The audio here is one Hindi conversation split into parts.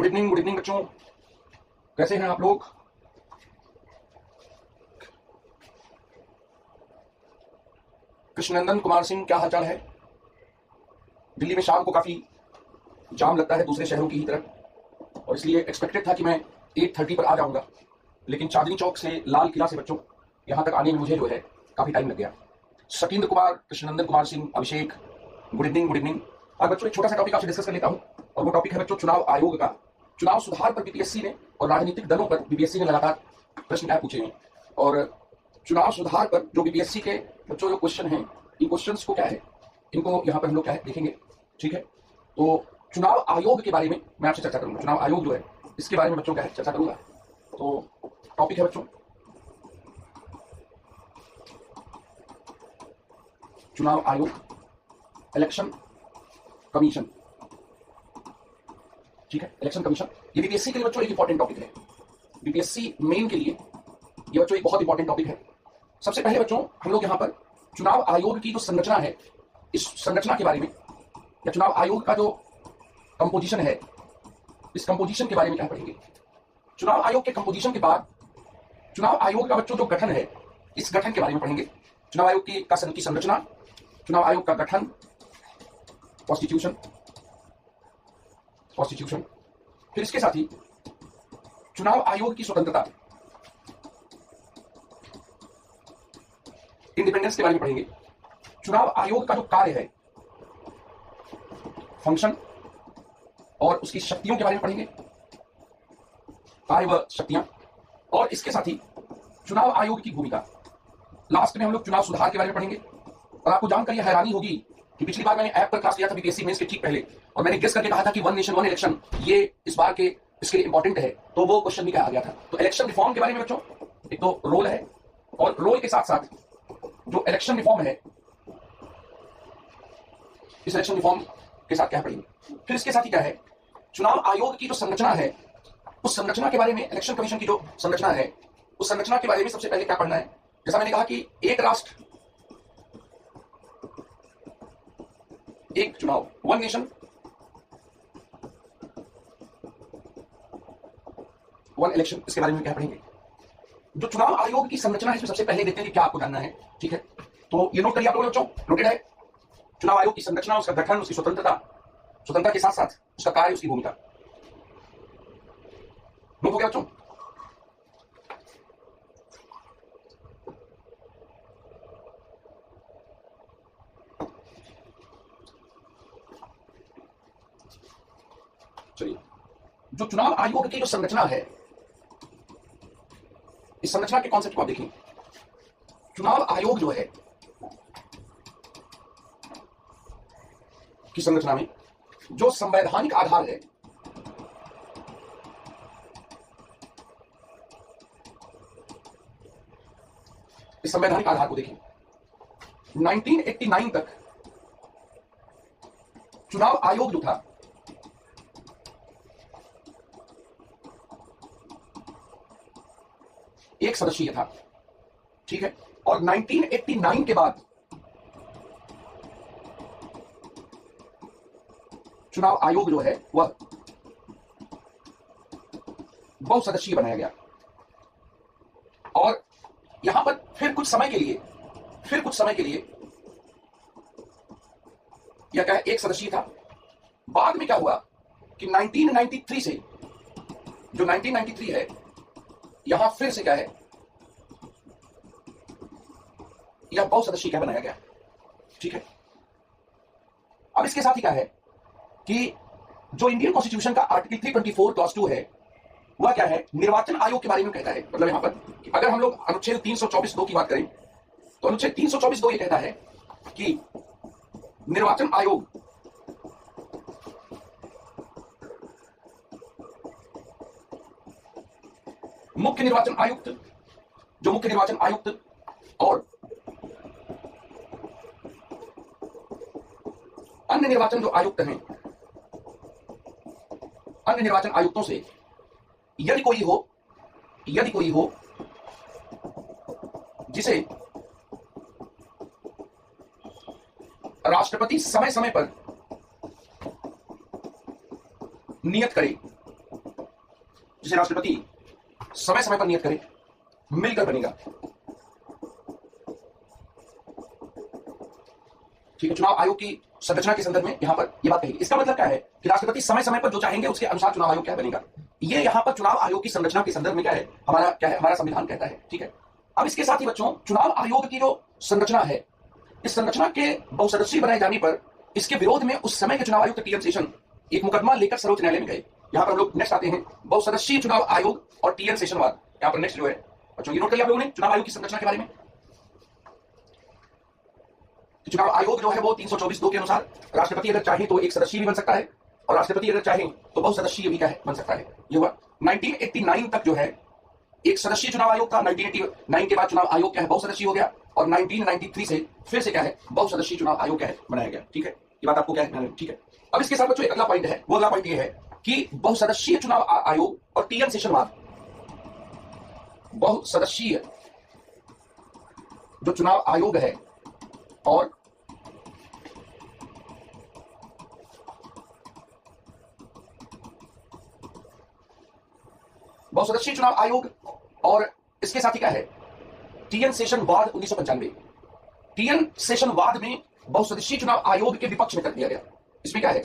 गुड इवनिंग बच्चों, कैसे हैं आप लोग? कृष्णनंदन कुमार सिंह, क्या हालचाल है? दिल्ली में शाम को काफी जाम लगता है दूसरे शहरों की ही तरह, और इसलिए एक्सपेक्टेड था कि मैं 8:30 पर आ जाऊंगा, लेकिन चांदनी चौक से लाल किला से बच्चों यहां तक आने में मुझे जो है काफी टाइम लग गया। सतीन्द्र कुमार, कृष्णनंदन कुमार सिंह, अभिषेक, गुड इवनिंग। आज बच्चों एक छोटा सा टॉपिक आपसे डिस्कस कर लेता हूं, और वो टॉपिक है बच्चों चुनाव आयोग का। चुनाव सुधार पर बीपीएससी ने और राजनीतिक दलों पर बीपीएससी ने लगातार प्रश्न पूछे हैं, और चुनाव सुधार पर जो बीपीएससी के बच्चों जो क्वेश्चन हैं, इन क्वेश्चंस को क्या है, इनको यहाँ पर हम लोग क्या है देखेंगे। ठीक है, तो चुनाव आयोग के बारे में मैं आपसे चर्चा करूंगा। चुनाव आयोग जो है इसके बारे में बच्चों क्या है चर्चा करूंगा। तो टॉपिक है बच्चों चुनाव आयोग, इलेक्शन कमीशन। ठीक है, इलेक्शन कमीशन ये बीपीएससी के लिए बच्चों एक इंपॉर्टेंट टॉपिक है। बीपीएससी मेन के लिए ये बच्चों एक बहुत इंपॉर्टेंट टॉपिक है। सबसे पहले बच्चों हम लोग यहाँ पर चुनाव आयोग की जो संरचना है, इस संरचना के बारे में, या चुनाव आयोग का जो कंपोजिशन है, इस कंपोजिशन के बारे में क्या पढ़ेंगे। चुनाव आयोग के कंपोजिशन के बाद चुनाव आयोग का बच्चों जो गठन है, इस गठन के बारे में पढ़ेंगे। चुनाव आयोग की संरचना, चुनाव आयोग का गठन, कॉन्स्टिट्यूशन, फिर इसके साथ ही चुनाव आयोग की स्वतंत्रता, इंडिपेंडेंस के बारे में पढ़ेंगे। चुनाव आयोग का जो कार्य है, फंक्शन, और उसकी शक्तियों के बारे में पढ़ेंगे, कार्य व शक्तियां, और इसके साथ ही चुनाव आयोग की भूमिका। लास्ट में हम लोग चुनाव सुधार के बारे में पढ़ेंगे। और आपको जानकर यह हैरानी होगी कि पिछली बार मैंने ऐप पर क्लास लिया था बीपीएससी मेंस के ठीक पहले, और मैंने गेस करके कहा था कि वन नेशन वन इलेक्शन ये इस बार के इसके लिए इंपॉर्टेंट है, तो वो क्वेश्चन भी क्या आ गया था। तो इलेक्शन रिफॉर्म के बारे में बच्चों एक तो रोल है, और रोल के साथ साथ जो इलेक्शन रिफॉर्म है, इस इलेक्शन रिफॉर्म के साथ क्या पढ़ेंगे। फिर इसके साथ ही क्या है, चुनाव आयोग की जो संरचना है, उस संरचना के बारे में, इलेक्शन कमीशन की जो संरचना है, उस संरचना के बारे में सबसे पहले क्या पढ़ना है। जैसा मैंने कहा कि एक राष्ट्र एक चुनाव, वन नेशन वन इलेक्शन, इसके बारे में क्या पढ़ेंगे। जो चुनाव आयोग की संरचना है, इसमें सबसे पहले देखते हैं कि क्या आपको जानना है। ठीक है, तो ये नोट करिए आप लोगों ने बच्चों, नोटेड है। चुनाव आयोग की संरचना, उसका गठन, उसकी स्वतंत्रता के साथ साथ उसका कार्य, उसकी भूमिका। नोट हो गया बच्चों? चलिए, जो चुनाव आयोग की जो संरचना है, इस संरचना के कॉन्सेप्ट को आप देखें। चुनाव आयोग जो है की संरचना में जो संवैधानिक आधार है, इस संवैधानिक आधार को देखें। 1989 तक चुनाव आयोग जो था, एक सदस्यीय था। ठीक है, और 1989 के बाद चुनाव आयोग जो है वह बहुसदस्यीय बनाया गया, और यहां पर फिर कुछ समय के लिए यह क्या है, एक सदस्यीय था। बाद में क्या हुआ कि 1993 से, जो 1993 है, यहां फिर से क्या है, यह बहुसदस्यीय क्या बनाया गया। ठीक है, अब इसके साथ ही क्या है कि जो इंडियन कॉन्स्टिट्यूशन का आर्टिकल 324 क्लॉज 2 है, वह क्या है, निर्वाचन आयोग के बारे में कहता है। मतलब यहां पर कि अगर हम लोग अनुच्छेद 324(2) की बात करें, तो अनुच्छेद 324(2) ये कहता है कि निर्वाचन आयोग मुख्य निर्वाचन आयुक्त और अन्य निर्वाचन जो आयुक्त हैं, अन्य निर्वाचन आयुक्तों से यदि कोई हो जिसे राष्ट्रपति समय समय पर नियत करे जिसे राष्ट्रपति समय समय पर नियत करे, मिलकर बनेगा। ठीक है, चुनाव आयोग की संरचना के संदर्भ में यहां पर यह बात कही। इसका मतलब क्या है कि राष्ट्रपति समय समय पर जो चाहेंगे उसके अनुसार चुनाव आयोग क्या बनेगा। ये यहां पर चुनाव आयोग की संरचना के संदर्भ में क्या है, हमारा संविधान कहता है। ठीक है, अब इसके साथ ही बच्चों, चुनाव आयोग की जो संरचना है, इस संरचना के बहुसदस्यीय बनाए जाने पर इसके विरोध में उस समय के चुनाव आयुक्त टीएन शेषन एक मुकदमा लेकर सर्वोच्च न्यायालय में गए। यहां पर हम लोग नेक्स्ट आते हैं, बहुसदस्यीय चुनाव आयोग और टीएन शेषनवाद। यहां पर नेक्स्ट जो है बच्चों, ये नोट करिए आप लोगों ने चुनाव आयोग की संरचना के बारे में। चुनाव आयोग जो है वो 324(2) के अनुसार राष्ट्रपति अगर चाहे तो एक सदस्यीय भी बन सकता है, और राष्ट्रपति अगर चाहे तो बहुसदस्यीय भी क्या है, बन सकता है। ये हुआ 1989 तक जो है एक सदस्यीय चुनाव आयोग था। 1989 के बाद चुनाव आयोग क्या है, बहुसदस्यीय हो गया, और 1993 से फिर से क्या है, बहुसदस्यीय चुनाव आयोग क्या है, बनाया गया। ठीक है, ये बात आपको क्या है, ठीक है। अब इसके साथ बच्चों एक अगला पॉइंट है, वो अगला पॉइंट ये है कि बहुसदस्यीय चुनाव आयोग और टीएन शेषनवाद, बहुसदस्यीय जो चुनाव आयोग है और बहुसदस्यीय चुनाव आयोग और इसके साथ ही क्या है, टीएन शेषनवाद 1995। टीएन शेषनवाद में बहुसदस्यीय चुनाव आयोग के विपक्ष में कर दिया गया। इसमें क्या है,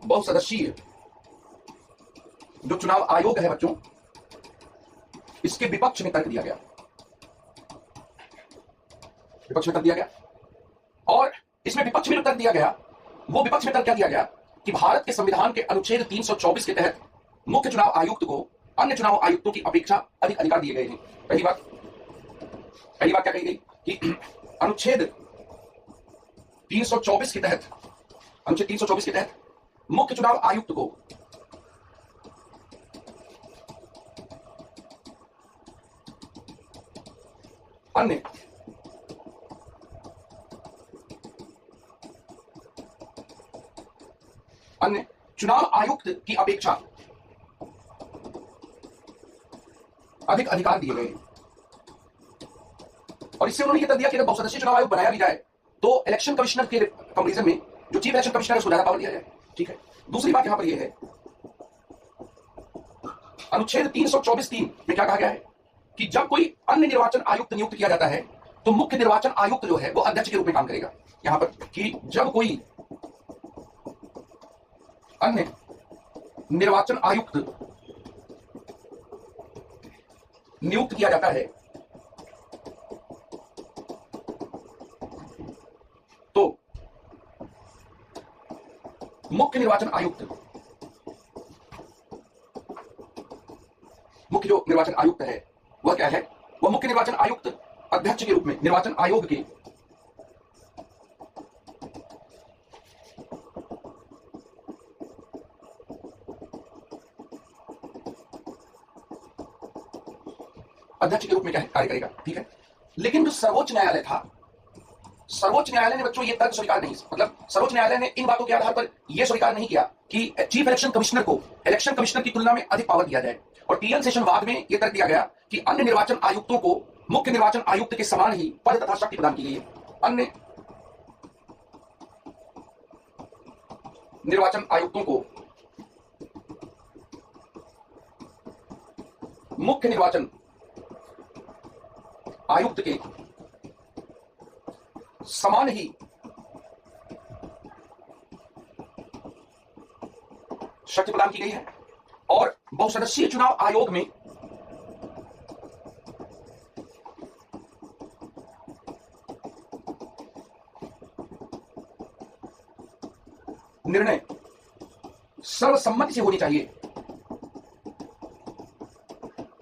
बहुसदस्यीय जो चुनाव आयोग है बच्चों, इसके विपक्ष में तर्क दिया गया, विपक्ष में तर्क दिया गया। और इसमें विपक्ष में जो तर्क दिया गया, वो विपक्ष में तर्क क्या दिया गया कि भारत के संविधान के अनुच्छेद 324 के तहत मुख्य चुनाव आयुक्त को अन्य चुनाव आयुक्तों की अपेक्षा अधिक अधिकार दिए गए हैं। पहली बात क्या कही गई कि अनुच्छेद 324 के तहत, अनुच्छेद 324 के तहत मुख्य चुनाव आयुक्त को अन्य चुनाव आयुक्त की अपेक्षा अधिक अधिकार दिए गए। और इससे उन्होंने यह तय दिया कि अगर बहुसदस्यीय चुनाव आयोग बनाया भी जाए तो इलेक्शन कमिश्नर के कंपैरिजन में जो चीफ इलेक्शन कमिश्नर है उसको ज्यादा पावर दिया जाए। ठीक है, दूसरी बात यहां पर यह है, अनुच्छेद 324(3) में क्या कहा गया है कि जब कोई अन्य निर्वाचन आयुक्त नियुक्त किया जाता है तो मुख्य निर्वाचन आयुक्त जो है वो अध्यक्ष के रूप में काम करेगा। यहां पर कि जब कोई अन्य निर्वाचन आयुक्त नियुक्त किया जाता है तो मुख्य निर्वाचन आयुक्त, मुख्य जो निर्वाचन आयुक्त है वह क्या है, वह मुख्य निर्वाचन आयुक्त अध्यक्ष के रूप में निर्वाचन आयोग के अध्यक्ष के रूप में क्या है, कार्य करेगा। ठीक है, लेकिन जो सर्वोच्च न्यायालय था, सर्वोच्च न्यायालय ने बच्चों ये तर्क स्वीकार नहीं, मतलब सर्वोच्च न्यायालय ने इन बातों के आधार पर यह स्वीकार नहीं किया कि चीफ इलेक्शन कमिश्नर को इलेक्शन कमिश्नर की तुलना में अधिक पावर दिया जाए। और टीएन शेषनवाद में यह तर्क दिया गया कि अन्य निर्वाचन आयुक्तों को मुख्य निर्वाचन आयुक्त के समान ही पद तथा शक्ति प्रदान की गई है। अन्य निर्वाचन आयुक्तों को मुख्य निर्वाचन आयुक्त के समान ही शक्ति प्रदान की गई है। और बहुसदस्यीय चुनाव आयोग में निर्णय सर्वसम्मति से होनी चाहिए,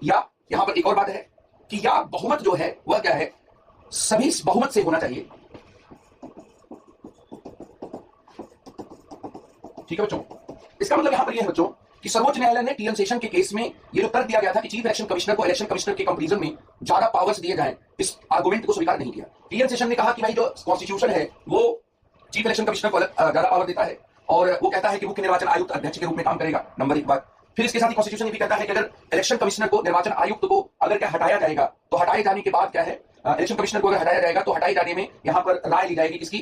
या यहां पर एक और बात है कि या बहुमत जो है वह क्या है, सभी बहुमत से होना चाहिए। ठीक है बच्चों, इसका मतलब यहां पर यह है बच्चों कि सर्वोच्च न्यायालय ने टीएन शेषन के केस में यह जो तर्क दिया गया था कि चीफ इलेक्शन कमिश्नर को इलेक्शन कमिश्नर के कंपैरिजन में ज्यादा पावर्स दिए जाएं, इस आर्गुमेंट को स्वीकार नहीं किया। टीएन शेषन ने कहा कि भाई जो कॉन्स्टिट्यूशन है वो चीफ इलेक्शन कमिश्नर को ज्यादा पावर देता है, और वो कहता है कि मुख्य निर्वाचन आयुक्त अध्यक्ष के रूप में काम करेगा, नंबर एक बात। फिर इसके साथ ही कॉन्स्टिट्यूशन ये भी कहता है कि अगर इलेक्शन कमिश्नर को, निर्वाचन आयुक्त को अगर क्या हटाया जाएगा तो हटाए जाने के बाद क्या है, इलेक्शन कमिश्नर को अगर हटाया जाएगा तो हटाए जाने में यहां पर राय ली जाएगी किसकी,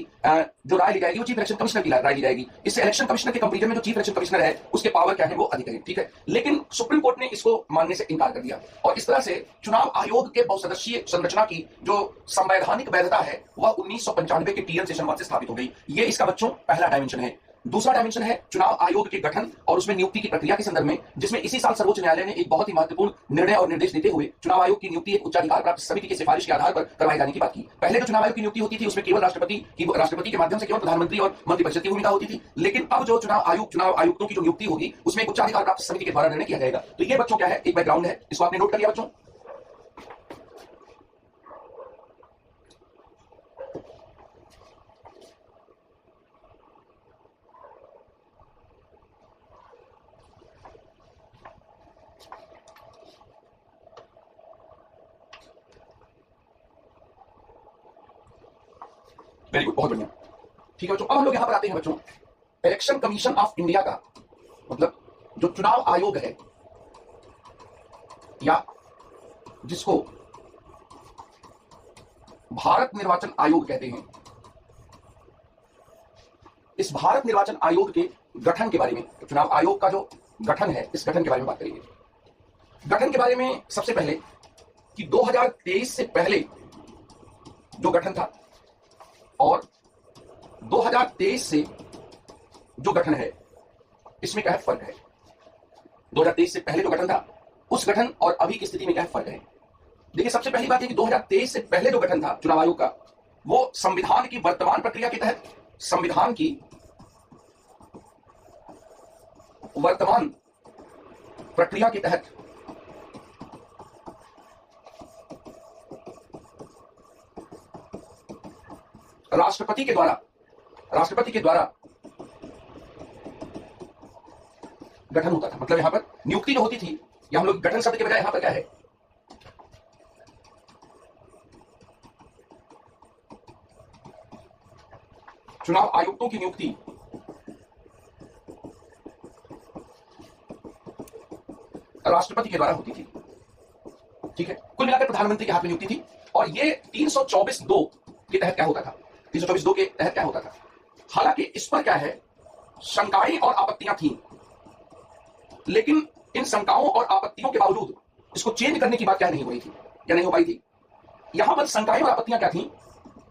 जो राय ली जाएगी वो चीफ इलेक्शन कमिश्नर की राय ली जाएगी। इससे इलेक्शन कमिश्नर के कंपेरिजन में जो चीफ इलेक्शन कमिश्नर है उसके पावर क्या है वो अधिक है, ठीक है। लेकिन सुप्रीम कोर्ट ने इसको मानने से इनकार कर दिया और इस तरह से चुनाव आयोग के बहुसदस्यीय संरचना की जो संवैधानिक वैधता है वह 1995 के टीएन सेशन 1 से स्थापित हो गई। ये इसका बच्चों पहला डायमेंशन है। दूसरा डायमेंशन है चुनाव आयोग के गठन और उसमें नियुक्ति की प्रक्रिया के संदर्भ में, जिसमें इसी साल सर्वोच्च न्यायालय ने एक बहुत ही महत्वपूर्ण निर्णय और निर्देश देते हुए चुनाव आयोग की नियुक्ति एक उच्चाधिकार प्राप्त समिति की सिफारिश के आधार पर करवाए जाने की बात की। पहले जो चुनाव आयोग की नियुक्ति होती थी उसमें केवल राष्ट्रपति के माध्यम से केवल प्रधानमंत्री और मंत्रिपरिषद की भूमिका होती थी, लेकिन अब जो चुनाव आयुक्तों की जो नियुक्ति होगी उसमें एक उच्चाधिकार प्राप्त समिति के द्वारा निर्णय किया जाएगा। तो ये बच्चों क्या है, एक बैकग्राउंड है, इसको आपने नोट कर लिया बच्चों। वेरी गुड, बहुत बढ़िया, ठीक है बच्चों। अब हम लोग यहां पर आते हैं बच्चों, इलेक्शन कमीशन ऑफ इंडिया का मतलब जो चुनाव आयोग है या जिसको भारत निर्वाचन आयोग कहते हैं, इस भारत निर्वाचन आयोग के गठन के बारे में, चुनाव आयोग का जो गठन है इस गठन के बारे में बात करेंगे। गठन के बारे में सबसे पहले कि 2023 से पहले जो गठन था और 2023 से जो गठन है इसमें क्या है फर्क है। 2023 से पहले जो गठन था उस गठन और अभी की स्थिति में क्या है फर्क है। देखिए सबसे पहली बात है कि 2023 से पहले जो गठन था चुनाव आयोग का वो संविधान की वर्तमान प्रक्रिया के तहत, संविधान की वर्तमान प्रक्रिया के तहत राष्ट्रपति के द्वारा गठन होता था। मतलब यहां पर नियुक्ति जो होती थी, या हम लोग गठन शब्द के बजाय यहां पर क्या है, चुनाव आयुक्तों की नियुक्ति राष्ट्रपति के द्वारा होती थी, ठीक है। कुल मिलाकर प्रधानमंत्री के हाथ में नियुक्ति थी और ये 324(2) के तहत क्या होता था, 324(2) के तहत क्या होता था। हालांकि इस पर क्या है, शंकाएं और आपत्तियां थी, लेकिन इन शंकाओं और आपत्तियों के बावजूद इसको चेंज करने की बात क्या नहीं हो रही थी या नहीं हो पाई थी। यहां पर शंकाएं और आपत्तियां क्या थी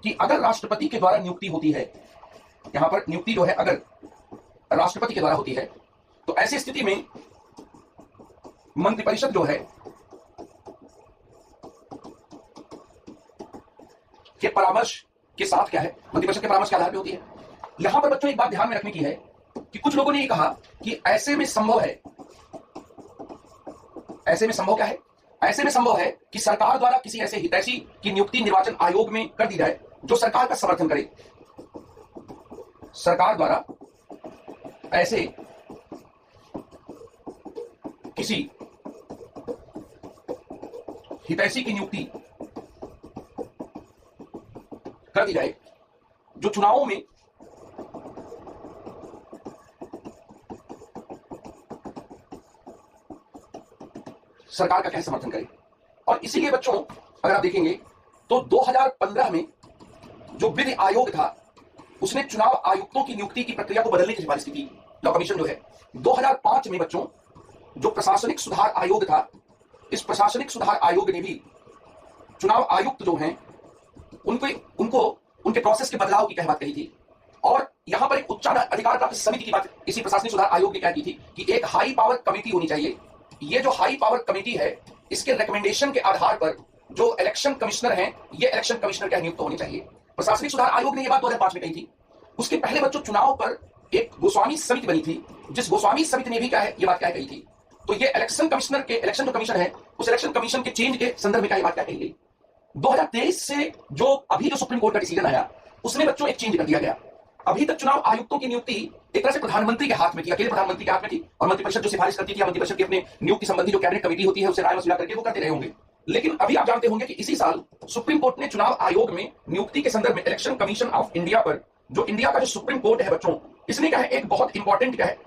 कि अगर राष्ट्रपति के द्वारा नियुक्ति होती है, यहां पर नियुक्ति जो है अगर राष्ट्रपति के द्वारा होती है तो ऐसी स्थिति में मंत्रिपरिषद जो है के परामर्श के साथ क्या है, मंत्रिपरिषद के परामर्श के आधार पर होती है। यहां पर बच्चों एक बात ध्यान में रखने की है कि कुछ लोगों ने ये कहा कि ऐसे में संभव है, ऐसे में संभव क्या है, ऐसे में संभव है कि सरकार द्वारा किसी ऐसे हितैषी की नियुक्ति निर्वाचन आयोग में कर दी जाए जो सरकार का समर्थन करे। सरकार द्वारा ऐसे किसी हितैषी की नियुक्ति कर दी जाए जो चुनावों में सरकार का क्या समर्थन करे। और इसीलिए बच्चों अगर आप देखेंगे तो 2015 में जो विधि आयोग था उसने चुनाव आयुक्तों की नियुक्ति की प्रक्रिया को बदलने की सिफारिश की थी। लॉ कमीशन जो है 2005 में बच्चों जो प्रशासनिक सुधार आयोग था, इस प्रशासनिक सुधार आयोग ने भी चुनाव आयुक्त जो हैं उनको उनके प्रोसेस के बदलाव की क्या बात कही थी। और यहां पर एक उच्च अधिकार प्राप्त समिति की बात इसी प्रशासनिक सुधार आयोग ने क्या की थी कि एक हाई पावर कमेटी होनी चाहिए। ये जो हाई पावर कमेटी है इसके रिकमेंडेशन के आधार पर जो इलेक्शन कमिश्नर हैं ये इलेक्शन कमिश्नर क्या नियुक्त होने चाहिए। प्रशासनिक सुधार आयोग ने ये बात 2005 में कही थी। उसके पहले बच्चों चुनाव पर एक गोस्वामी समिति बनी थी, जिस गोस्वामी समिति ने भी क्या है ये बात क्या कही थी। तो ये इलेक्शन कमिश्नर के इलेक्शन जो कमीशन है उस इलेक्शन कमीशन के चेंज के संदर्भ में क्या बात क्या कही गई। 2023 से जो अभी जो सुप्रीम कोर्ट का डिसीजन आया उसमें बच्चों एक चेंज कर दिया गया। अभी तक चुनाव आयुक्तों की नियुक्ति एक तरह से प्रधानमंत्री के हाथ में थी, अकेले प्रधानमंत्री के हाथ में थी, और मंत्रिपरिषद जो सिफारिश करती थी या मंत्रिपरिषद की अपने नियुक्ति संबंधी जो कैबिनेट कमेटी होती है उससे राय मसला करके वो करते रहे होंगे। लेकिन अभी आप जानते होंगे कि इसी साल सुप्रीम कोर्ट ने चुनाव आयोग में नियुक्ति के संदर्भ में इलेक्शन कमीशन ऑफ इंडिया पर जो इंडिया का जो सुप्रीम कोर्ट है बच्चों, इसने क्या है एक बहुत इंपॉर्टेंट क्या है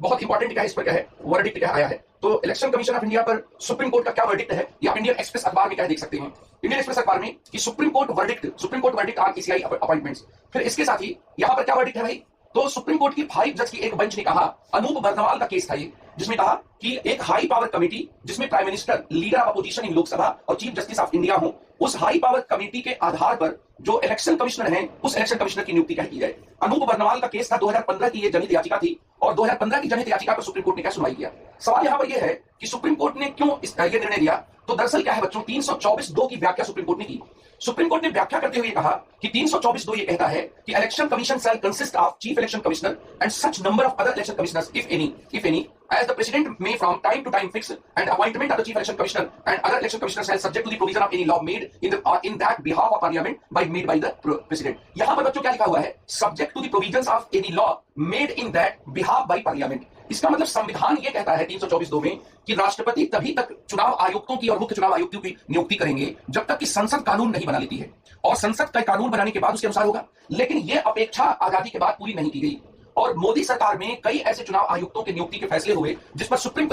बहुत इंपॉर्टेंट क्या है, इस पर क्या है वर्डिक्ट क्या आया है। तो इलेक्शन कमीशन ऑफ इंडिया पर सुप्रीम कोर्ट का क्या वर्डिक्ट है, ये आप इंडियन एक्सप्रेस अखबार में क्या देख सकते हैं। इंडियन एक्सप्रेस अखबार में कि supreme court verdict on ECI appointments. फिर इसके साथ ही यहां पर क्या वर्डिक्ट है भाई, तो सुप्रीम कोर्ट की 5 जज की एक बेंच ने कहा, अनूप बर्नवाल का केस था ये, जिसमें कहा कि एक हाई पावर कमेटी जिसमें prime minister, leader of opposition in Lok Sabha और चीफ जस्टिस ऑफ इंडिया हो, उस हाई पावर कमेटी के आधार पर जो इलेक्शन कमिश्नर हैं उस इलेक्शन कमिश्नर की नियुक्ति की जाए। अनूप बर्नवाल का केस था 2015 की ये जनहित याचिका थी और 2015 की जनहित याचिका पर सुप्रीम कोर्ट ने क्या सुनवाई किया। सवाल यहां पर यह है कि सुप्रीम कोर्ट ने क्यों ये निर्णय लिया। तो दरअसल क्या है बच्चों, 324(2) की व्याख्या सुप्रीम कोर्ट ने की। सुप्रीम कोर्ट ने व्याख्या करते हुए कहा कि 324(2) ये कहता है कि election commission shell consist of chief election commissioner and such number of other election commissioners if any as the president may from time to time fix and appointment of the chief election commissioner and other election commissioners shall subject to the provision of any law made in that behalf of parliament made by the president। यहां पर बच्चों क्या लिखा हुआ है, subject to the provisions of any law made in that behalf by parliament। इसका मतलब संविधान ये कहता है 324(2) में कि राष्ट्रपति तभी तक चुनाव आयुक्तों की और मुख्य चुनाव आयुक्तों की नियुक्ति करेंगे जब तक कि संसद कानून नहीं बना लेती है, और संसद का कानून बनाने के बाद उसके अनुसार होगा। लेकिन यह अपेक्षा आजादी के बाद पूरी नहीं की गई और मोदी सरकार में कई ऐसे चुनाव आयुक्तों की नियुक्ति के फैसले हुए जिस पर सुप्रीम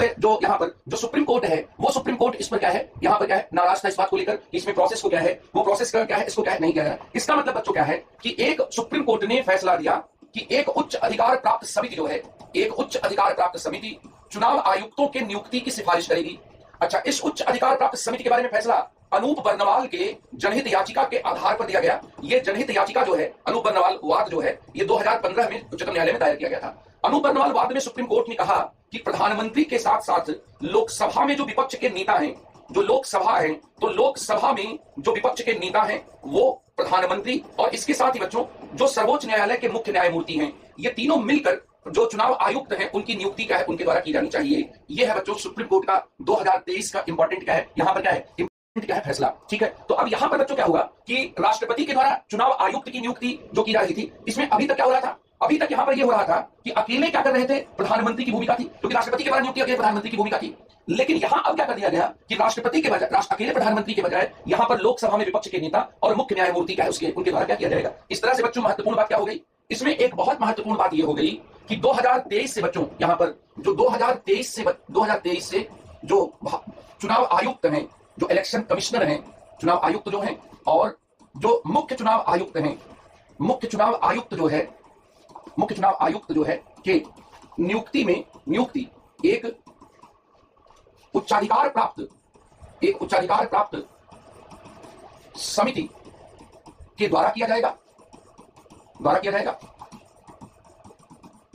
कोर्ट है वो सुप्रीम कोर्ट इस पर क्या है, यहां पर क्या है, नाराज था इस बात को लेकर कि इसमें प्रोसेस को क्या है, वो प्रोसेस का क्या है, इसको क्या है, नहीं क्या है। इसका मतलब बच्चों क्या है कि एक सुप्रीम कोर्ट ने फैसला दिया कि एक उच्च अधिकार प्राप्त समिति जो है, एक उच्च अधिकार प्राप्त समिति चुनाव आयुक्तों के नियुक्ति की सिफारिश करेगी। अच्छा, इस उच्च अधिकार प्राप्त समिति के बारे में फैसला अनूप बर्नवाल के जनहित याचिका के आधार पर दिया गया। ये जनहित याचिका जो है, अनूप बर्नवाल वाद जो है, ये 2015 में उच्चतम न्यायालय में दायर किया गया था। अनूप बर्नवाल वाद में सुप्रीम कोर्ट ने कहा कि प्रधानमंत्री के साथ साथ लोकसभा में जो विपक्ष के नेता हैं, जो लोकसभा है, तो लोकसभा में जो विपक्ष के नेता हैं वो प्रधानमंत्री और इसके साथ ही बच्चों जो सर्वोच्च न्यायालय के मुख्य न्यायमूर्ति हैं, ये तीनों मिलकर जो चुनाव आयुक्त हैं उनकी नियुक्ति क्या है, उनके द्वारा की जानी चाहिए। यह है बच्चों सुप्रीम कोर्ट का 2023 का इंपॉर्टेंट क्या है, यहां पर क्या है, क्या है फैसला। ठीक है, तो अब यहां पर बच्चों क्या हुआ कि राष्ट्रपति के द्वारा चुनाव आयुक्त की नियुक्ति जो की जा रही थी, इसमें अभी तक क्या हो रहा था, अभी तक यहां पर यह हो रहा था कि अकेले क्या कर रहे थे, प्रधानमंत्री की भूमिका थी, क्योंकि राष्ट्रपति के द्वारा नियुक्ति अकेले प्रधानमंत्री की भूमिका थी। लेकिन यहां अब क्या कर दिया गया कि राष्ट्रपति के बजाय, अकेले प्रधानमंत्री के बजाय यहां पर लोकसभा में विपक्ष के नेता और मुख्य न्यायमूर्ति क्या है उसके उनके द्वारा क्या किया जाएगा। इस तरह से बच्चों महत्वपूर्ण बात क्या हो गई, इसमें एक बहुत महत्वपूर्ण बात यह हो गई कि 2023 से बच्चों यहां पर जो 2023 से जो चुनाव आयुक्त हैं, जो इलेक्शन कमिश्नर हैं, चुनाव आयुक्त जो हैं, और जो मुख्य चुनाव आयुक्त हैं, मुख्य चुनाव आयुक्त जो है कि नियुक्ति एक उच्चाधिकार प्राप्त समिति के द्वारा किया जाएगा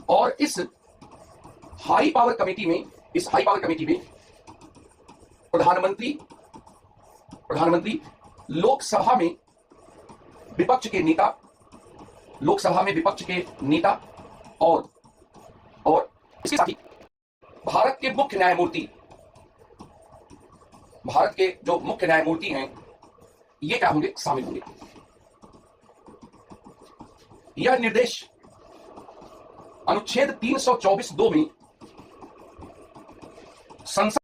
और इस हाई पावर कमेटी में प्रधानमंत्री लोकसभा में विपक्ष के नेता और इसके साथ ही भारत के जो मुख्य न्यायमूर्ति हैं ये क्या होंगे, शामिल होंगे। यह निर्देश अनुच्छेद 324(2) में संसद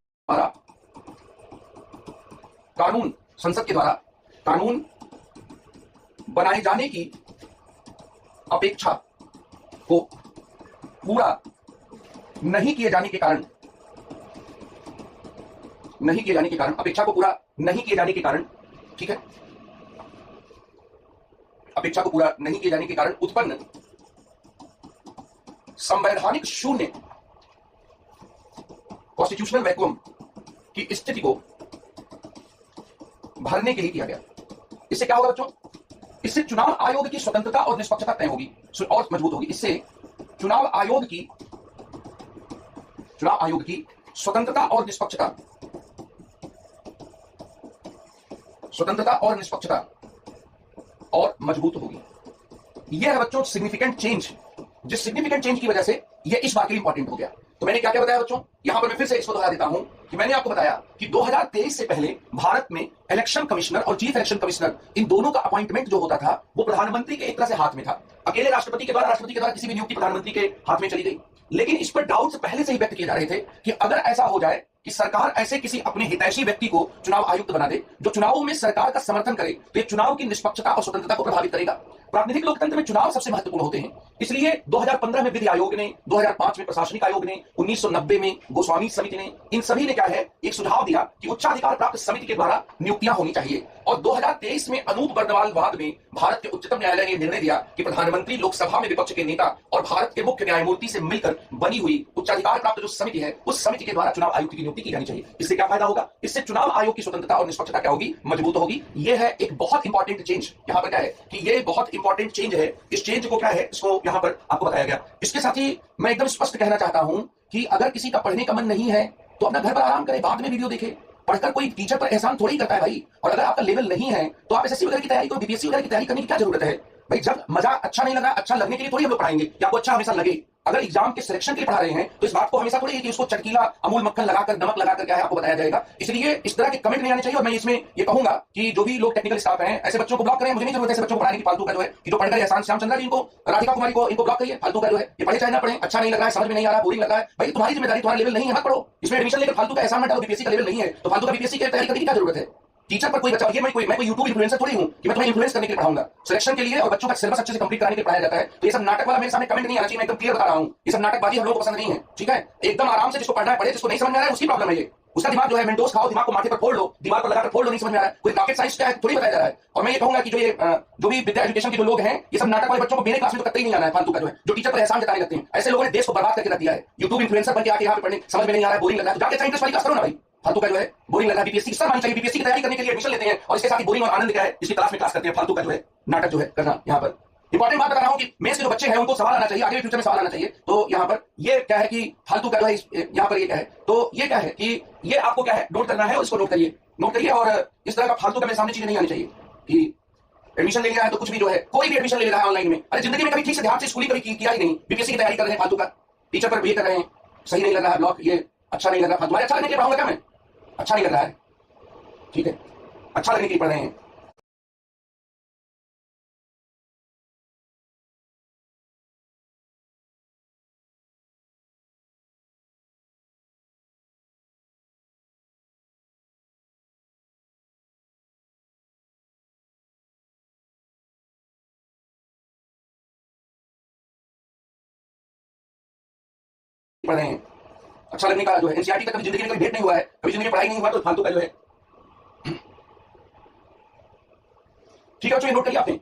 के द्वारा कानून बनाए जाने की अपेक्षा को पूरा नहीं किए जाने के कारण ठीक है, अपेक्षा को पूरा नहीं किए जाने के कारण उत्पन्न संवैधानिक शून्य कॉन्स्टिट्यूशनल वैक्यूम की स्थिति को भरने के लिए किया गया। इससे क्या होगा बच्चों, इससे चुनाव आयोग की स्वतंत्रता और निष्पक्षता तय होगी और मजबूत होगी। इससे चुनाव आयोग की स्वतंत्रता और निष्पक्षता और मजबूत होगी। यह है बच्चों सिग्निफिकेंट चेंज, जिस सिग्निफिकेंट चेंज की वजह से यह इस बार के लिए इंपॉर्टेंट हो गया। तो मैंने क्या क्या बताया बच्चों, यहां पर मैं फिर से इसको दोहरा देता हूं कि मैंने आपको बताया कि 2023 से पहले भारत में इलेक्शन कमिश्नर और चीफ इलेक्शन कमिश्नर इन दोनों का अपॉइंटमेंट जो होता था वो प्रधानमंत्री के एक तरह से हाथ में था। अकेले राष्ट्रपति के द्वारा किसी भी नियुक्ति प्रधानमंत्री के हाथ में चली गई। लेकिन इस पर डाउट्स पहले से ही व्यक्त किए जा रहे थे कि अगर ऐसा हो जाए कि सरकार ऐसे किसी अपने हितैषी व्यक्ति को चुनाव आयुक्त बना दे जो चुनावों में सरकार का समर्थन करे, तो ये चुनाव की निष्पक्षता और स्वतंत्रता को प्रभावित करेगा। प्रातिनिधिक लोकतंत्र में चुनाव सबसे महत्वपूर्ण होते हैं। इसलिए 2015 में विधि आयोग ने, 2005 में प्रशासनिक आयोग ने, 1990 में गोस्वामी समिति ने, इन सभी ने क्या है एक सुझाव दिया कि उच्चाधिकार प्राप्त समिति के द्वारा नियुक्तियां होनी चाहिए। और 2023 में अनूप बर्नवाल वाद में भारत के उच्चतम न्यायालय ने निर्णय दिया कि प्रधानमंत्री लोकसभा में विपक्ष के नेता और भारत के मुख्य न्यायमूर्ति से मिलकर बनी हुई उच्चाधिकार प्राप्त जो समिति है, उस समिति के द्वारा चुनाव आयुक्त की नियुक्ति की जानी चाहिए। इससे क्या फायदा होगा? इससे चुनाव आयोग की स्वतंत्रता और निष्पक्षता क्या होगी? मजबूत होगी। यह है एक बहुत इंपॉर्टेंट चेंज। यहां पर क्या है कि यह बहुत इंपॉर्टेंट चेंज है। इस चेंज को क्या है, इसको यहां पर आपको बताया गया। इसके साथ ही मैं एकदम स्पष्ट कहना चाहता हूं कि अगर किसी का पढ़ने का मन नहीं है तो अपना घर पर आराम करे, बाद में वीडियो देखे। पढ़कर कोई टीचर पर एहसान थोड़ी ही करता है भाई। और अगर आपका लेवल नहीं है तो आप एसएससी वगैरह की तैयारी करो, बीपीएससी वगैरह की तैयारी करने की क्या जरूरत है भाई? जब मजा अच्छा नहीं लगा, अच्छा लगने के लिए थोड़ी हम लोग पढ़ाएंगे कि आपको अच्छा हमेशा लगे। अगर एग्जाम के सिलेक्शन के लिए पढ़ा रहे हैं तो इस बात को हमेशा थोड़ी है कि उसको चटकीला अमूल मक्खन लगाकर, नमक लगाकर क्या है आपको बताया जाएगा। इसलिए इस तरह के कमेंट नहीं आने चाहिए। और मैं इसमें ये कहूंगा कि जो भी लोग टेक्निकल स्टाफ हैं, ऐसे बच्चों को ब्लॉक करें। मुझे नहीं जरूरत ऐसे बच्चों को पढ़ाने की, फालतू का जो है कि जो पढ़कर एहसान श्याम चंद्रा जी इनको, राधिका कुमारी को, इनको ब्लॉक करिए। फालतू का जो है ये पढ़े चाहे ना पढ़े, अच्छा नहीं लग रहा है, समझ में नहीं आ रहा, बोरिंग लग रहा है, भाई तुम्हारी जिम्मेदारी, तुम्हारा लेवल नहीं है, मत पढ़ो। इसमें एडमिशन लेकर फालतू का एहसान मत डालो। बीपीएससी का लेवल नहीं है तो फालतू का बीपीएससी की तैयारी करने की क्या जरूरत है? टीचर पर कोई बच्चा, ये मैं कोई यूट्यूब इन्फ्लुएंसर थोड़ी हूं कि मैं तुम्हें इन्फ्लुएंस करने के लिए पढ़ाऊंगा। सिलेक्शन के लिए और बच्चों का सिलेबस अच्छे से कंप्लीट कराने के लिए पढ़ाया जाता है। तो ये सब नाटक वाला मेरे सामने कमेंट नहीं आना चाहिए। मैं एकदम क्लियर बता रहा हूं, ये सब नाटकबाजी हम लोगों को पसंद नहीं है। ठीक है, एकदम आराम से जिसको पढ़ना है पढ़े, जिसको नहीं समझ में आ रहा है उसकी प्रॉब्लम है ये। उसका दिमाग जो है मेंटोस खाओ, दिमाग को माथे पर फोड़ लो, दिमाग पर लगाकर फोड़ लो, नहीं समझ में आ रहा है, कोई रॉकेट साइंस क्या है थोड़ी बताया जा रहा है। और मैं ये कहूंगा कि जो भी विद्या एजुकेशन के जो लोग हैं, ये सब नाटक वाले बच्चों को मेरे क्लास में तो कतई नहीं आना है। फालतू का जो है जो टीचर पर एहसान जताने लगते हैं, ऐसे लोगों ने देश को बर्बाद करके रख दिया है। यूट्यूब इन्फ्लुएंसर बन के आके यहाँ पे पढ़ने समझ में नहीं आ रहा है, बोरिंग लग रहा है, जाके साइंटिस्ट वाली क्लास करो ना भाई। फालतू का जो है बोरिंग लग रहा है, बीपीएससी किस तरह माननी चाहिए? बीपीएससी की तैयारी करने के लिए एडमिशन लेते हैं और इसके साथ ही बोरिंग और आनंद क्या है इसकी तलाश में क्लास करते हैं। फालतू का जो है नाटक जो है करना। यहाँ पर इंपॉर्टेंट बात बता रहा हूं कि मेंस के जो बच्चे हैं उनको सवाल आना चाहिए, आगे फ्यूचर में सवाल आना चाहिए। तो यहाँ पर ये क्या है कि फालतू का जो है यहाँ पर ये क्या है, तो ये क्या है कि ये आपको क्या है नोट करना है और इसको नोट करिए। और इस तरह का फालतू का मेरे सामने चीजें नहीं आनी चाहिए कि एडमिशन ले लिया है तो कुछ भी जो है, कोई भी एडमिशन ले रहा है ऑनलाइन में। अरे जिंदगी में कभी ठीक से ध्यान से स्कूलिंग कभी किया ही नहीं, बीपीएससी की तैयारी कर रहे हैं, फालतू का टीचर पर ये कर रहे हैं, सही नहीं लग रहा है ब्लॉक, ये अच्छा नहीं लग रहा है। तुम्हारे अच्छा लगने के लिए पढ़ाऊंगा क्या मैं? अच्छा नहीं लग रहा है, ठीक है, अच्छा लगने के लिए पढ़ रहे हैं। पढ़ रहे हैं, अच्छा लगने का जो है एनसीईआरटी तक कभी जिंदगी में कभी भेंट नहीं हुआ है, कभी जिंदगी में पढ़ाई नहीं हुआ, तो फालतू का जो है। ठीक है बच्चों, ये नोट करिए आपने।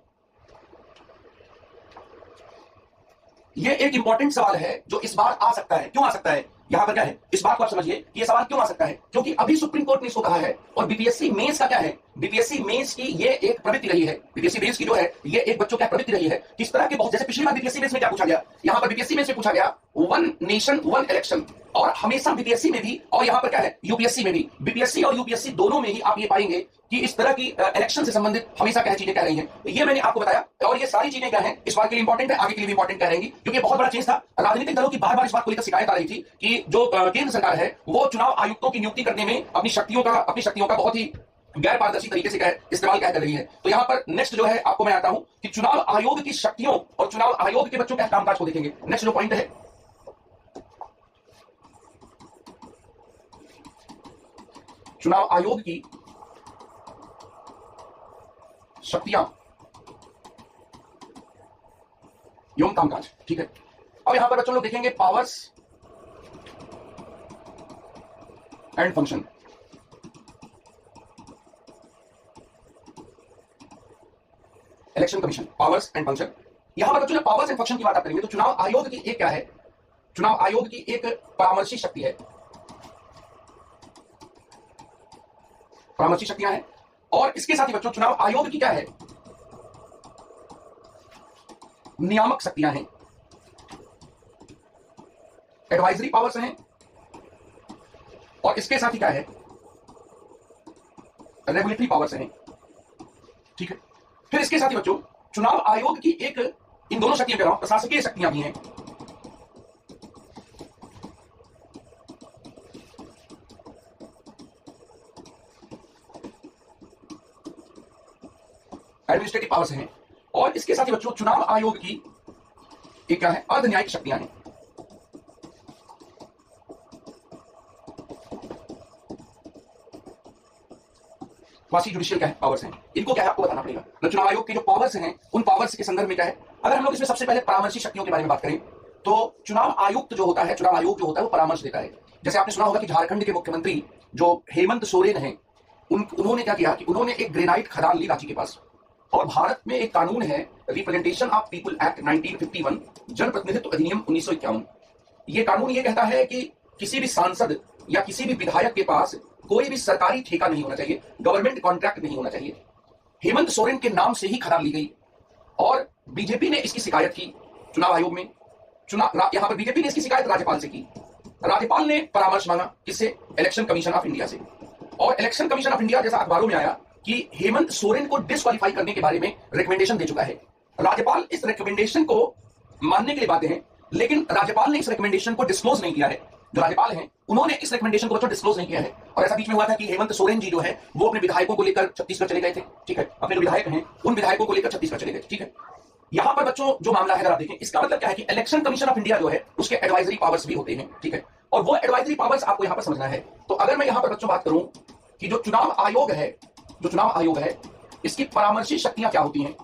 ये एक इंपॉर्टेंट सवाल है जो इस बार आ सकता है। क्यों आ सकता है? यहां पर क्या है, इस बात को आप समझिए कि ये सवाल क्यों आ सकता है। क्योंकि अभी सुप्रीम कोर्ट ने इसको कहा है। और बीपीएससी मेंस का क्या है, बीपीएससी मेंस की ये एक प्रवृत्ति रही है। बीपीएससी मेंस की जो है ये एक बच्चों की प्रवृत्ति रही है। किस तरह के बहुत, जैसे पिछली बार बीपीएससी मेंस में क्या पूछा गया, यहां पर बीपीएससी मेंस में पूछा गया वन नेशन वन इलेक्शन। और हमेशा बीपीएससी में भी और यहां पर क्या है यूपीएससी में भी, बीपीएससी और यूपीएससी दोनों में ही आप ये पाएंगे कि इस तरह की इलेक्शन से संबंधित हमेशा क्या चीजें कह रही हैं। ये मैंने आपको बताया और ये सारी चीजें क्या हैं इस बार के लिए इंपॉर्टेंट है, आगे के लिए भी इंपॉर्टेंट कह रहेंगी। क्योंकि बहुत बड़ा चेंज था। राजनीतिक दलों की बार बार इस बात को लेकर शिकायत आ रही थी कि जो केंद्र सरकार है वो चुनाव आयुक्तों की नियुक्ति करने में अपनी शक्तियों का बहुत ही गैर पारदर्शी तरीके से इस्तेमाल क्या कर रही है। तो यहां पर नेक्स्ट जो है आपको मैं आता हूं कि चुनाव आयोग की शक्तियों और चुनाव आयोग के बच्चों के कामकाज को देखेंगे। नेक्स्ट जो पॉइंट है, चुनाव आयोग की शक्तियां एवं कामकाज। ठीक है, अब यहां पर बच्चों लोग देखेंगे powers and function. Election commission, powers and function. यहां पर बच्चों जब पावर्स एंड फंक्शन की बात करेंगे तो चुनाव आयोग की एक क्या है, चुनाव आयोग की एक परामर्शी शक्ति है, परामर्शी शक्तियां हैं। और इसके साथ ही बच्चों चुनाव आयोग की क्या है, नियामक शक्तियां हैं, एडवाइजरी पावर्स हैं। और इसके साथ ही क्या है, रेगुलेटरी पावर्स हैं। ठीक है, फिर इसके साथ ही बच्चों चुनाव आयोग की एक, इन दोनों शक्तियों के अलावा प्रशासकीय शक्तियां भी हैं। एडमिनिस्ट्रेटिव पावर्स हैं। और इसके साथ ही बच्चों चुनाव आयोग की एक क्या है, अर्ध न्यायिक शक्तियां हैं। क्वासी जुडिशियल क्या है पावर्स हैं, इनको क्या है आपको बताना पड़ेगा। तो चुनाव आयोग के जो पावर्स हैं उन पावर्स के संदर्भ में क्या है, अगर हम लोग इसमें सबसे पहले परामर्शी शक्तियों के बारे में बात करें तो चुनाव आयुक्त जो होता है, चुनाव आयोग जो होता है वो परामर्श देता है। जैसे आपने सुना होगा कि झारखंड के मुख्यमंत्री जो हेमंत सोरेन हैं उन्होंने क्या किया कि उन्होंने एक ग्रेनाइट खदान ली रांची के पास, और भारत में एक कानून है रिप्रेजेंटेशन ऑफ पीपल एक्ट 1951, जनप्रतिनिधित्व अधिनियम 1951। ये कानून ये कहता है कि किसी भी सांसद या किसी भी विधायक के पास कोई भी सरकारी ठेका नहीं होना चाहिए, गवर्नमेंट कॉन्ट्रैक्ट नहीं होना चाहिए। हेमंत सोरेन के नाम से ही खदान ली गई और बीजेपी ने इसकी शिकायत की चुनाव आयोग में। यहां पर बीजेपी ने इसकी शिकायत राज्यपाल से की। राज्यपाल ने परामर्श मांगा किससे, इलेक्शन कमीशन ऑफ इंडिया से। और इलेक्शन कमीशन ऑफ इंडिया जैसा अखबारों में आया कि हेमंत सोरेन को डिस्क्वालीफाई करने के बारे में रिकमेंडेशन दे चुका है। राज्यपाल इस रिकमेंडेशन को मानने के लिए बाध्य हैं, लेकिन राज्यपाल ने इस रिकमेंडेशन को डिस्क्लोज नहीं किया है। जो राज्यपाल हैं उन्होंने इस रिकमेंडेशन को बच्चों डिस्क्लोज नहीं किया है। और ऐसा बीच में हुआ था कि हेमंत सोरेन जी जो है वो अपने विधायकों को लेकर छत्तीसगढ़ चले गए थे, ठीक है, अपने जो विधायक हैं उन विधायकों को लेकर छत्तीसगढ़ चले गए, ठीक है। यहां पर बच्चों जो मामला है अगर आप देखें, इसका मतलब क्या है कि इलेक्शन कमीशन ऑफ इंडिया जो है उसके एडवाइजरी पावर्स भी होते हैं, ठीक है, और वो एडवाइजरी पावर्स आपको यहां पर समझना है। तो अगर मैं यहां पर बच्चों बात करूं कि जो चुनाव आयोग है इसकी परामर्शी शक्तियां क्या होती हैं,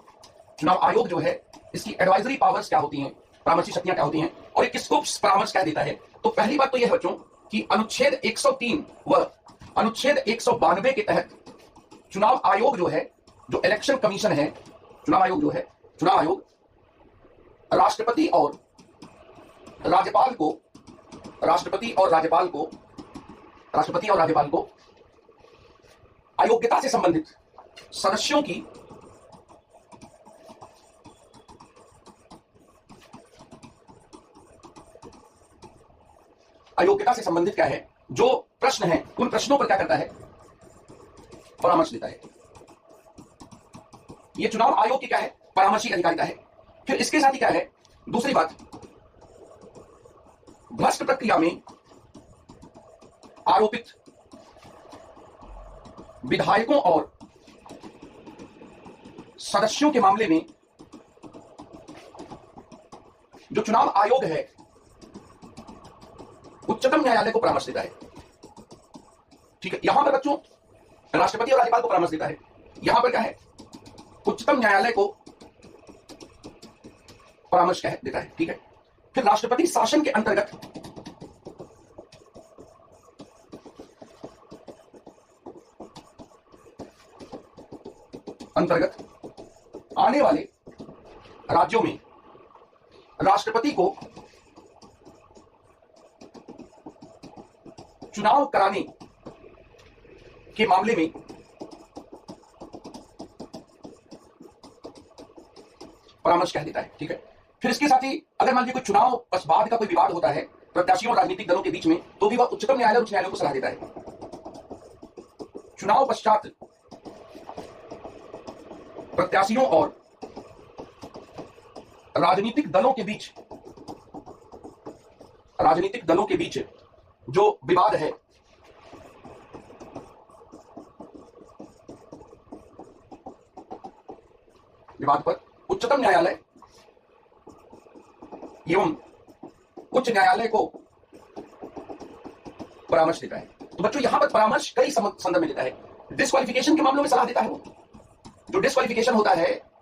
चुनाव आयोग जो है इसकी एडवाइजरी पावर्स क्या होती हैं, परामर्शी शक्तियां क्या होती हैं, और ये किसको परामर्श क्या देता है। तो पहली बात तो यह है बच्चों कि अनुच्छेद 103 व अनुच्छेद 192 के तहत चुनाव आयोग जो है, जो इलेक्शन कमीशन है, चुनाव आयोग जो है, चुनाव आयोग राष्ट्रपति और राज्यपाल को अयोग्यता से संबंधित सदस्यों की अयोग्यता से संबंधित क्या है, जो प्रश्न है उन प्रश्नों पर क्या करता है, परामर्श देता है। यह चुनाव आयोग की क्या है, परामर्शी अधिकारिता है। फिर इसके साथ ही क्या है, दूसरी बात, भ्रष्ट प्रक्रिया में आरोपित विधायकों और सदस्यों के मामले में जो चुनाव आयोग है उच्चतम न्यायालय को परामर्श देता है, ठीक है। यहां पर बच्चों राष्ट्रपति और राज्यपाल को परामर्श देता है, यहां पर क्या है, उच्चतम न्यायालय को परामर्श क्या है देता है, ठीक है। फिर राष्ट्रपति शासन के अंतर्गत आने वाले राज्यों में राष्ट्रपति को चुनाव कराने के मामले में परामर्श कह देता है, ठीक है। फिर इसके साथ ही अगर मान लीजिए कोई चुनाव पक्षपात का कोई विवाद होता है प्रत्याशियों और राजनीतिक दलों के बीच में, तो भी वह उच्चतम न्यायालय उच्च न्यायालय को सलाह देता है। चुनाव पश्चात प्रत्याशियों और राजनीतिक दलों के बीच जो विवाद है, विवाद पर उच्चतम न्यायालय एवं उच्च न्यायालय को परामर्श देता है। तो बच्चों यहां पर परामर्श कई संदर्भ में देता है। डिस्क्वालिफिकेशन के मामलों में सलाह देता है। वो जो डिस्क्वालिफिकेशन होता है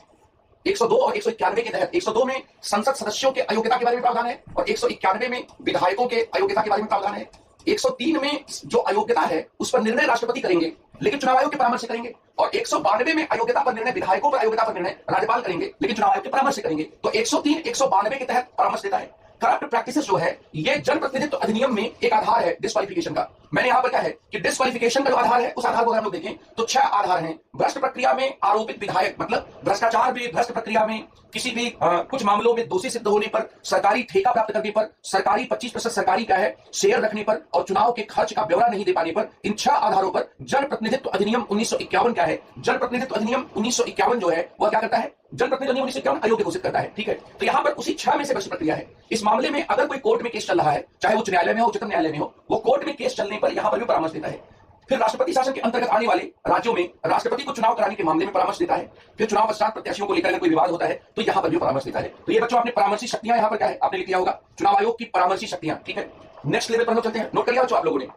102 और 191 के तहत, 102 में संसद सदस्यों के अयोग्यता के बारे में प्रावधान है और 191 में विधायकों के अयोग्यता के बारे में प्रावधान है। 103 में जो अयोग्यता है उस पर निर्णय राष्ट्रपति करेंगे लेकिन चुनाव आयोग के परामर्श से करेंगे, और 192 में अयोग्यता पर निर्णय, विधायकों पर अयोग्यता पर निर्णय राज्यपाल करेंगे लेकिन चुनाव आयोग के परामर्श से करेंगे। तो 103 192 के तहत परामर्श देता है। करप्ट प्रैक्टिसेस जो है ये जनप्रतिनिधित्व अधिनियम में एक आधार है डिस्क्वालिफिकेशन का। मैंने यहां पर क्या है कि डिस्क्वालिफिकेशन का जो आधार है उस आधार को हम लोग देखें तो 6 आधार हैं। भ्रष्ट प्रक्रिया में आरोपित विधायक, मतलब भ्रष्टाचार भी, भ्रष्ट प्रक्रिया में किसी भी कुछ मामलों में दोषी सिद्ध होने पर, सरकारी ठेका प्राप्त करने पर, सरकारी 25% सरकारी का है शेयर रखने पर और चुनाव के खर्च का ब्यौरा नहीं दे पाने पर, इन 6 आधारों पर जनप्रतिनिधित्व अधिनियम 1951 क्या है, जनप्रतिनिधित्व अधिनियम 1951 जो है वह क्या करता है, जनप्रतिनिधित्व अधिनियम 1951 अयोग्य घोषित करता है, ठीक है। तो यहां पर उसी 6 में से भ्रष्ट प्रक्रिया है। इस मामले में अगर कोई कोर्ट में केस चल रहा है, चाहे उच्च न्यायालय में हो, उच्चतम न्यायालय में हो, वो कोर्ट में केस चलने पर यहां पर भी परामर्श देता है। फिर राष्ट्रपति शासन के अंतर्गत आने वाले राज्यों में राष्ट्रपति को चुनाव कराने के मामले में परामर्श देता है। फिर चुनाव पश्चात प्रत्याशियों को लेकर अगर कोई विवाद होता है तो यहां पर भी परामर्श देता है। तो ये बच्चों आपने परामर्शी शक्तियां यहां पर क्या है आपने लिख लिया होगा, चुनाव आयोग की परामर्शी शक्तियां, ठीक है। नेक्स्ट लेवल पर हम लोग चलते हैं। नोट कर लिया बच्चों आप लोगों ने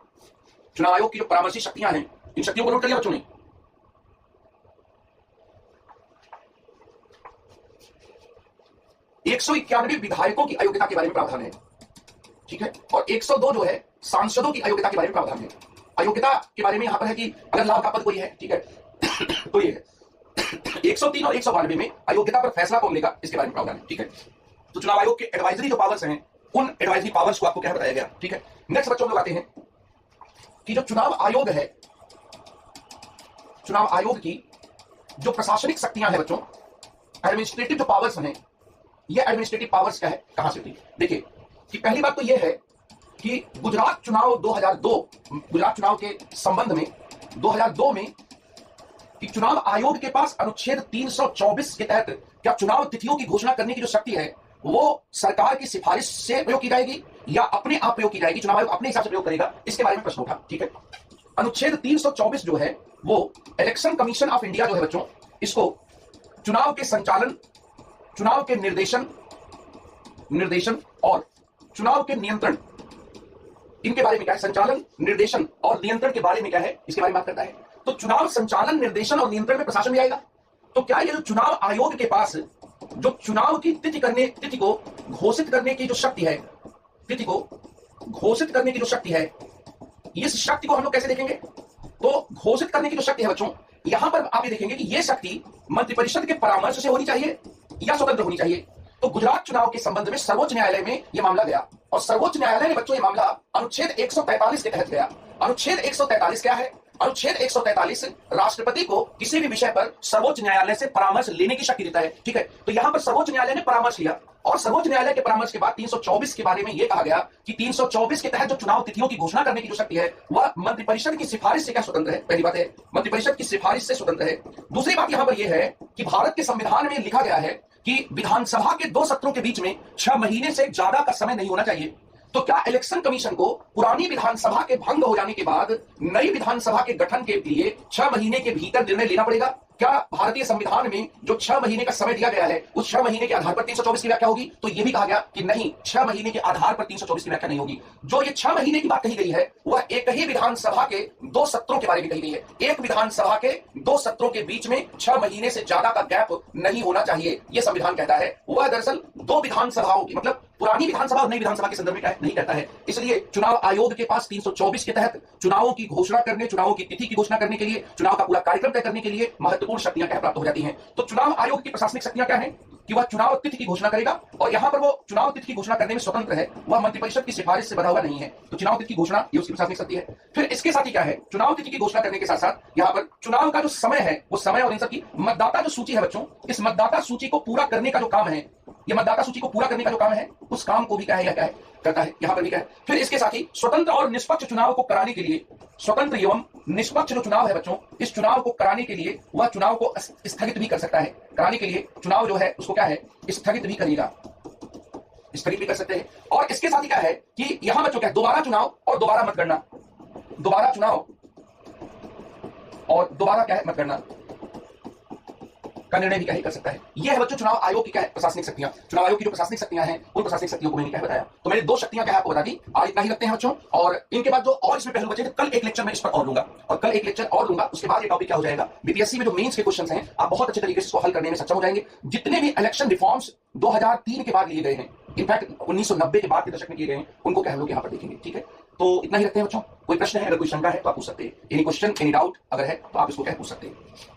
चुनाव आयोग की जो परामर्शी शक्तियां हैं, इन शक्तियों को नोट कर लिया बच्चों ने। 191 विधायकों की अयोग्यता के बारे में प्रावधान है, ठीक है, और 102 जो है सांसदों की अयोग्यता के बारे में प्रावधान है। अयोग्यता के बारे में यहां पर है कि अगर लाभ का पद कोई है, ठीक है, तो ये है 103 और 192 में अयोग्यता पर फैसला कौन लेगा इसके बारे में प्रावधान है, ठीक है। तो चुनाव आयोग के एडवाइजरी जो पावर्स हैं उन एडवाइजरी पावर्स को आपको क्या बताया गया, ठीक है। नेक्स्ट बच्चों लोग आते हैं कि जो चुनाव आयोग है, चुनाव आयोग की जो प्रशासनिक शक्तियां हैं बच्चों, एडमिनिस्ट्रेटिव जो पावर्स हैं, ये एडमिनिस्ट्रेटिव पावर्स क्या है, कहां से होती है। देखिए कि पहली बात तो ये है कि गुजरात चुनाव 2002, गुजरात चुनाव के संबंध में 2002 में कि चुनाव आयोग के पास अनुच्छेद 324 के तहत क्या चुनाव तिथियों की घोषणा करने की जो शक्ति है वो सरकार की सिफारिश से प्रयोग की जाएगी या अपने आप प्रयोग की जाएगी, चुनाव आयोग अपने हिसाब से प्रयोग करेगा, इसके बारे में प्रश्न उठा, ठीक है। अनुच्छेद 324 जो है वो इलेक्शन कमीशन ऑफ इंडिया जो है बच्चों, इसको चुनाव के संचालन, चुनाव के निर्देशन और चुनाव के नियंत्रण, इनके बारे में क्या है, संचालन, निर्देशन और नियंत्रण के बारे में क्या है, इसके बारे में बात करता है। तो चुनाव संचालन, निर्देशन और नियंत्रण में प्रशासन भी आएगा। तो क्या ये जो चुनाव आयोग के पास जो चुनाव की तिथि को घोषित करने की जो शक्ति है, तिथि को घोषित करने की जो शक्ति है, इस शक्ति को हम लोग कैसे देखेंगे, तो घोषित करने की जो शक्ति है बच्चों, यहां पर आप ये देखेंगे कि यह शक्ति मंत्रिपरिषद के परामर्श से होनी चाहिए या स्वतंत्र होनी चाहिए। तो गुजरात चुनाव के संबंध में सर्वोच्च न्यायालय में यह मामला गया और सर्वोच्च न्यायालय ने बच्चों यह मामला अनुच्छेद 143 के तहत गया। अनुच्छेद 143 क्या है, अनुच्छेद 143 राष्ट्रपति को किसी भी विषय पर सर्वोच्च न्यायालय से परामर्श लेने की शक्ति देता है, ठीक है। तो यहां पर सर्वोच्च न्यायालय ने परामर्श लिया और सर्वोच्च न्यायालय के परामर्श के बाद 324 के बारे में यह कहा गया कि 324 के तहत जो चुनाव तिथियों की घोषणा करने की जो शक्ति है वह मंत्रिपरिषद की सिफारिश से क्या स्वतंत्र है, पहली बात है, मंत्रिपरिषद की सिफारिश से स्वतंत्र है। दूसरी बात यहां पर यह है कि भारत के संविधान में लिखा गया है कि विधानसभा के 2 सत्रों के बीच में 6 महीने से ज्यादा का समय नहीं होना चाहिए। तो क्या इलेक्शन कमीशन को पुरानी विधानसभा के भंग हो जाने के बाद नई विधानसभा के गठन के लिए 6 महीने के भीतर निर्णय लेना पड़ेगा? क्या भारतीय संविधान में जो 6 महीने का समय दिया गया है उस 6 महीने के आधार पर 324 की व्याख्या होगी? तो यह भी कहा गया कि नहीं, 6 महीने के आधार पर 324 की व्याख्या नहीं होगी। जो ये 6 महीने की बात कही गई है वह एक ही विधानसभा के 2 सत्रों के बारे में कही गई है। एक विधानसभा के 2 सत्रों के बीच में 6 महीने से ज्यादा का गैप नहीं होना चाहिए, यह संविधान कहता है। वह दरअसल 2 विधानसभाओं की, मतलब पुरानी विधानसभा और नई विधानसभा के संदर्भ में नहीं कहता है। इसलिए चुनाव आयोग के पास 324 के तहत चुनावों की घोषणा करने, चुनावों की तिथि की घोषणा करने के लिए, चुनाव का पूरा कार्यक्रम तय करने के लिए महत्वपूर्ण शक्तियां क्या प्राप्त हो जाती हैं। तो चुनाव आयोग की प्रशासनिक शक्तियां क्या हैं कि वह चुनाव तिथि की घोषणा करेगा और यहां पर वो चुनाव तिथि की घोषणा करने में स्वतंत्र है, वह मंत्रिपरिषद की सिफारिश से बंधा हुआ नहीं है। तो चुनाव तिथि की घोषणा ये उसकी प्रशासनिक शक्ति है। फिर इसके साथ ही क्या है, चुनाव तिथि की घोषणा करने के साथ साथ यहां पर चुनाव का जो समय है वो समय और इन सब की मतदाता जो सूची है बच्चों, इस मतदाता सूची को पूरा करने का जो काम है, ये मतदाता सूची को पूरा करने का जो काम है उस काम को भी क्या है, या क्या है करता है, यहां पर भी क्या है। फिर इसके साथ ही स्वतंत्र और निष्पक्ष चुनाव को कराने के लिए, स्वतंत्र एवं निष्पक्ष जो चुनाव है बच्चों, इस चुनाव को कराने के लिए वह चुनाव को स्थगित भी कर सकता है। कराने के लिए चुनाव जो है उसको क्या है, स्थगित भी करेगा, स्थगित भी कर सकते हैं। और इसके साथ ही क्या है कि यहां बच्चों क्या है, दोबारा चुनाव और दोबारा मतगणना, दोबारा चुनाव और दोबारा क्या है मतगणना का निर्णय भी क्या कर सकता है। यह है बच्चों चुनाव आयोग की क्या है प्रशासनिक शक्तियां। चुनाव आयोग की जो प्रशासनिक शक्तियां हैं उन प्रशासनिक शक्तियों को मैंने क्या बताया, तो मैंने 2 शक्तियां क्या आपको बता दी। आज इतना ही रखते हैं बच्चों, और इनके बाद जो और इसमें पहलू बचे, कल एक लेक्चर में इस पर और लूंगा, और कल एक लेक्चर और लूंगा। उसके बाद ये टॉपिक क्या हो जाएगा, बीपीएससी में जो मेंस के क्वेश्चंस हैं आप बहुत अच्छे तरीके से इसको हल करने में सक्षम हो जाएंगे। जितने भी इलेक्शन रिफॉर्म्स 2003 के बाद लिए गए हैं, इनफैक्ट 1990 के बाद के दशक में किए गए हैं, उनको क्या हम लोग यहाँ पर देखेंगे, ठीक है। तो इतना ही रखते हैं बच्चों। कोई प्रश्न है, अगर कोई शंका है तो आप पूछ सकते हैं। एनी क्वेश्चन, एनी डाउट अगर है तो आप इसको क्या पूछ सकते हैं।